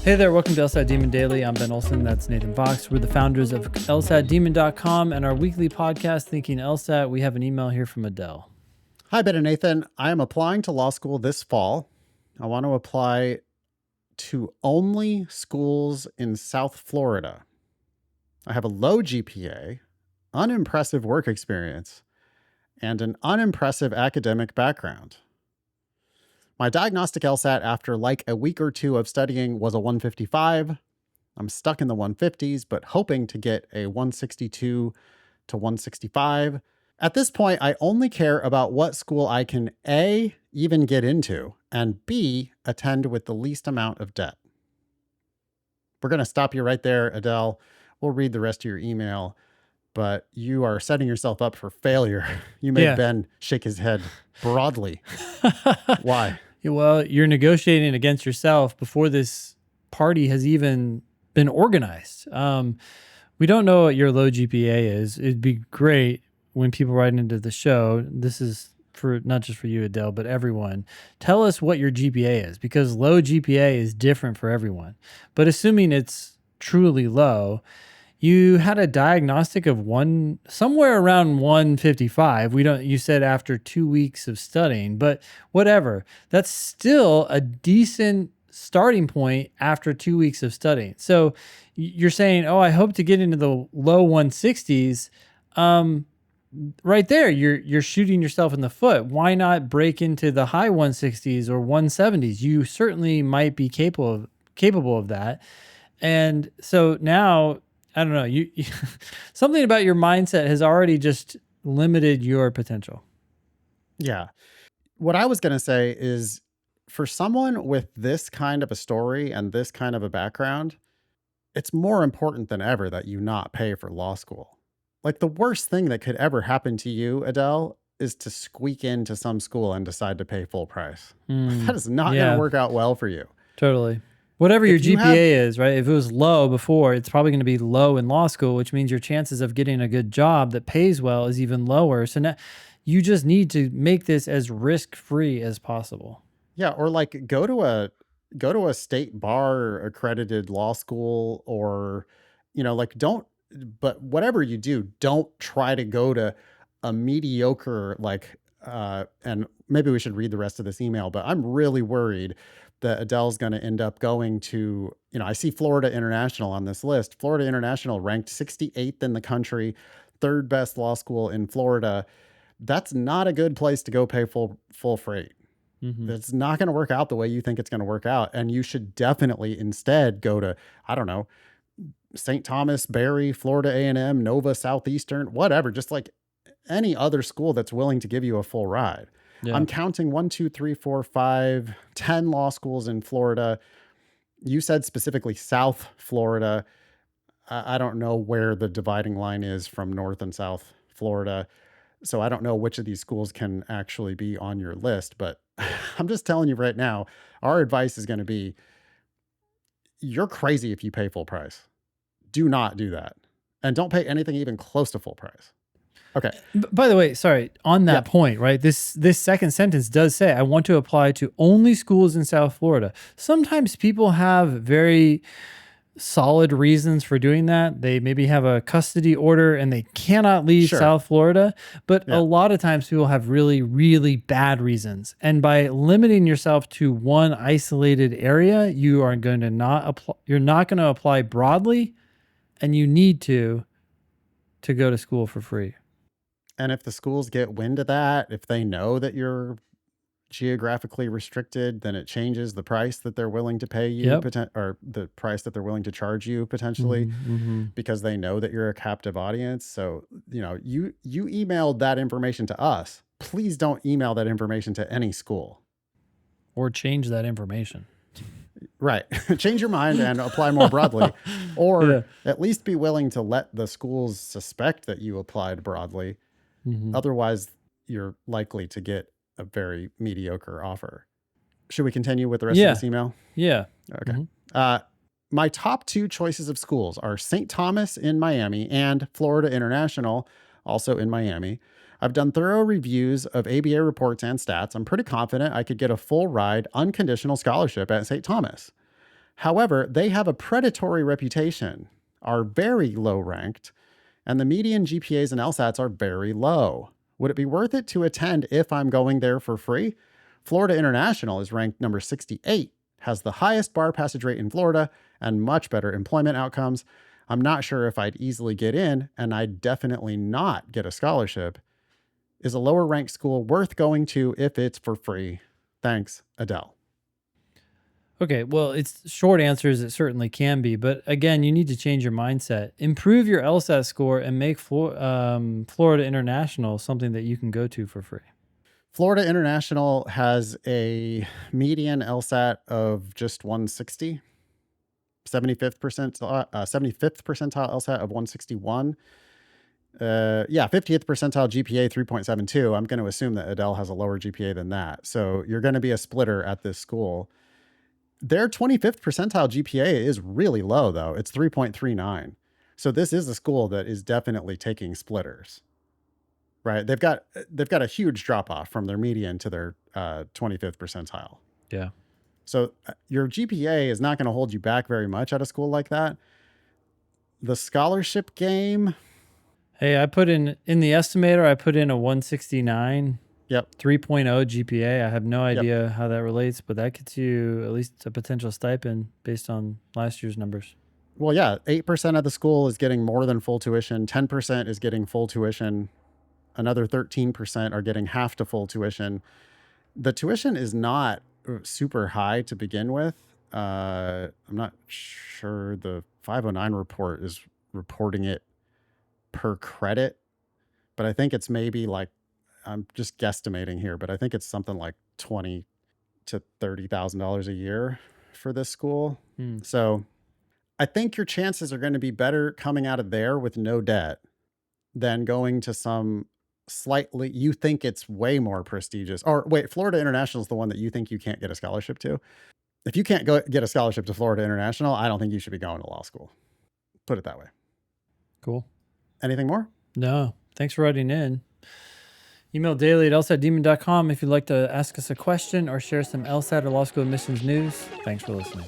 Hey there, welcome to LSAT Demon Daily. I'm Ben Olson, that's Nathan Fox. We're the founders of LSATdemon.com and our weekly podcast, Thinking LSAT. We have an email here from Adele. Hi, Ben and Nathan. I am applying to law school this fall. I want to apply to only schools in South Florida. I have a low GPA, unimpressive work experience, and an unimpressive academic background. My diagnostic LSAT after like a week or two of studying was a 155. I'm stuck in the 150s, but hoping to get a 162 to 165. At this point, I only care about what school I can A, even get into, and B, attend with the least amount of debt. We're going to stop you right there, Adele. We'll read the rest of your email, but you are setting yourself up for failure. You made Ben shake his head broadly. Why? Well, you're negotiating against yourself before this party has even been organized. We don't know what your low GPA is. It'd be great when people write into the show. This is for not just for you, Adele, but everyone. Tell us what your GPA is, because low GPA is different for everyone. But assuming it's truly low, you had a diagnostic of somewhere around 155. You said after 2 weeks of studying, but whatever. That's still a decent starting point after 2 weeks of studying. So you're saying, oh, I hope to get into the low 160s. Right there, you're shooting yourself in the foot. Why not break into the high 160s or 170s? You certainly might be capable of that. And so now, I don't know, you something about your mindset has already just limited your potential. Yeah. What I was going to say is, for someone with this kind of a story and this kind of a background, it's more important than ever that you not pay for law school. Like, the worst thing that could ever happen to you, Adele, is to squeak into some school and decide to pay full price. That is not going to work out well for you. Totally. Whatever your GPA is, right? If it was low before, it's probably going to be low in law school, which means your chances of getting a good job that pays well is even lower. So now you just need to make this as risk-free as possible. Yeah, or like go to a state bar accredited law school, or but whatever you do, don't try to go to a mediocre and maybe we should read the rest of this email, but I'm really worried that Adele's going to end up going to, I see Florida International on this list. Florida International ranked 68th in the country, third best law school in Florida. That's not a good place to go pay full freight. Mm-hmm. It's not going to work out the way you think it's going to work out. And you should definitely instead go to, I don't know, St. Thomas, Berry, Florida A&M, Nova, Southeastern, whatever, just like any other school that's willing to give you a full ride. Yeah. I'm counting 1, 2, 3, 4, 5, 10 law schools in Florida. You said specifically South Florida. I don't know where the dividing line is from North and South Florida. So I don't know which of these schools can actually be on your list, but I'm just telling you right now, our advice is going to be, you're crazy if you pay full price. Do not do that. And don't pay anything even close to full price. Okay. By the way, sorry, on that point, right? This second sentence does say, I want to apply to only schools in South Florida. Sometimes people have very solid reasons for doing that. They maybe have a custody order and they cannot leave South Florida. But a lot of times people have really, really bad reasons. And by limiting yourself to one isolated area, you are going to you're not going to apply broadly, and you need to go to school for free. And if the schools get wind of that, if they know that you're geographically restricted, then it changes the price that they're willing to pay you, or the price that they're willing to charge you potentially, because they know that you're a captive audience. So, you emailed that information to us. Please don't email that information to any school. Or change that information. Right. Change your mind and apply more broadly, or at least be willing to let the schools suspect that you applied broadly. Otherwise, you're likely to get a very mediocre offer. Should we continue with the rest of this email? Yeah. Okay. My top 2 choices of schools are St. Thomas in Miami and Florida International, also in Miami. I've done thorough reviews of ABA reports and stats. I'm pretty confident I could get a full ride, unconditional scholarship at St. Thomas. However, they have a predatory reputation, are very low ranked, and the median GPAs and LSATs are very low. Would it be worth it to attend if I'm going there for free? Florida International is ranked number 68, has the highest bar passage rate in Florida, and much better employment outcomes. I'm not sure if I'd easily get in, and I'd definitely not get a scholarship. Is a lower ranked school worth going to if it's for free? Thanks, Adele. Okay, well, it's short answer is it certainly can be, but again, you need to change your mindset. Improve your LSAT score and make Florida International something that you can go to for free. Florida International has a median LSAT of just 160, 75th percentile, 75th percentile LSAT of 161. 50th percentile GPA 3.72. I'm going to assume that Adele has a lower GPA than that. So you're going to be a splitter at this school. Their 25th percentile GPA is really low, though. It's 3.39. So this is a school that is definitely taking splitters, right? They've got a huge drop off from their median to their 25th percentile. Yeah. So your GPA is not going to hold you back very much at a school like that. The scholarship game. Hey, I put in the estimator, I put in a 169. Yep. 3.0 GPA. I have no idea how that relates, but that gets you at least a potential stipend based on last year's numbers. Well, yeah, 8% of the school is getting more than full tuition. 10% is getting full tuition. Another 13% are getting half to full tuition. The tuition is not super high to begin with. I'm not sure the 509 report is reporting it per credit, but I think it's maybe like, I'm just guesstimating here, but I think it's something like $20,000 to $30,000 a year for this school. So I think your chances are going to be better coming out of there with no debt than going to some slightly, you think it's way more prestigious. Or wait, Florida International is the one that you think you can't get a scholarship to. If you can't go get a scholarship to Florida International, I don't think you should be going to law school. Put it that way. Cool. Anything more? No. Thanks for writing in. Email daily at lsatdemon.com if you'd like to ask us a question or share some LSAT or law school admissions news. Thanks for listening.